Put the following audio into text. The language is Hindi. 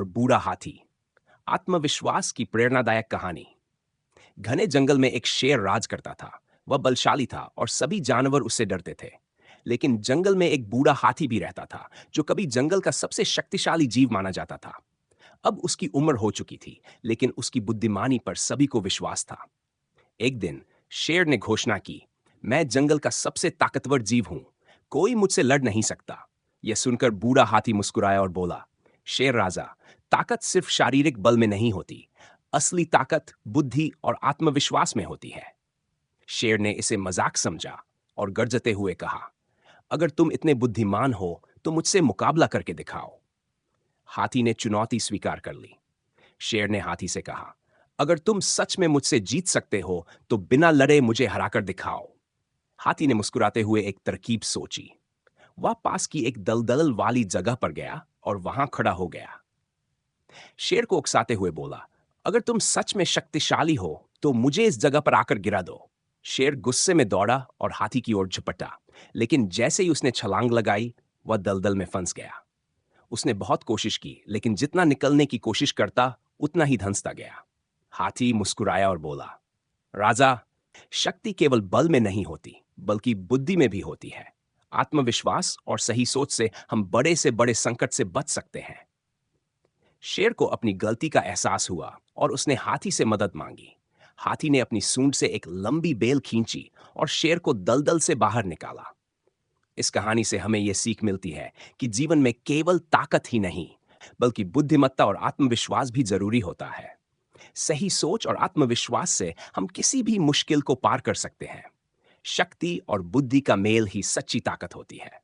और बूढ़ा हाथी। आत्मविश्वास की प्रेरणादायक कहानी। घने जंगल में एक शेर राज करता था। वह बलशाली था और सभी जानवर उससे डरते थे। लेकिन जंगल में एक बूढ़ा हाथी भी रहता था, जो कभी जंगल का सबसे शक्तिशाली जीव माना जाता था। अब उसकी उम्र हो चुकी थी, लेकिन उसकी बुद्धिमानी पर सभी को विश्वास था। एक दिन शेर ने घोषणा की, मैं जंगल का सबसे ताकतवर जीव हूं, कोई मुझसे लड़ नहीं सकता। यह सुनकर बूढ़ा हाथी मुस्कुराया और बोला, शेर राजा, ताकत सिर्फ शारीरिक बल में नहीं होती, असली ताकत बुद्धि और आत्मविश्वास में होती है। शेर ने इसे मजाक समझा और गर्जते हुए कहा, अगर तुम इतने बुद्धिमान हो तो मुझसे मुकाबला करके दिखाओ। हाथी ने चुनौती स्वीकार कर ली। शेर ने हाथी से कहा, अगर तुम सच में मुझसे जीत सकते हो तो बिना लड़े मुझे हराकर दिखाओ। हाथी ने मुस्कुराते हुए एक तरकीब सोची। वह पास की एक दलदल वाली जगह पर गया और वहां खड़ा हो गया। शेर को उकसाते हुए बोला, अगर तुम सच में शक्तिशाली हो तो मुझे इस जगह पर आकर गिरा दो। शेर गुस्से में दौड़ा और हाथी की ओर झपटा, लेकिन जैसे ही उसने छलांग लगाई, वह दलदल में फंस गया। उसने बहुत कोशिश की, लेकिन जितना निकलने की कोशिश करता उतना ही धंसता गया। हाथी मुस्कुराया और बोला, राजा, शक्ति केवल बल में नहीं होती, बल्कि बुद्धि में भी होती है। आत्मविश्वास और सही सोच से हम बड़े से बड़े संकट से बच सकते हैं। शेर को अपनी गलती का एहसास हुआ और उसने हाथी से मदद मांगी। हाथी ने अपनी सूंड से एक लंबी बेल खींची और शेर को दलदल से बाहर निकाला। इस कहानी से हमें यह सीख मिलती है कि जीवन में केवल ताकत ही नहीं, बल्कि बुद्धिमत्ता और आत्मविश्वास भी जरूरी होता है। सही सोच और आत्मविश्वास से हम किसी भी मुश्किल को पार कर सकते हैं। शक्ति और बुद्धि का मेल ही सच्ची ताकत होती है।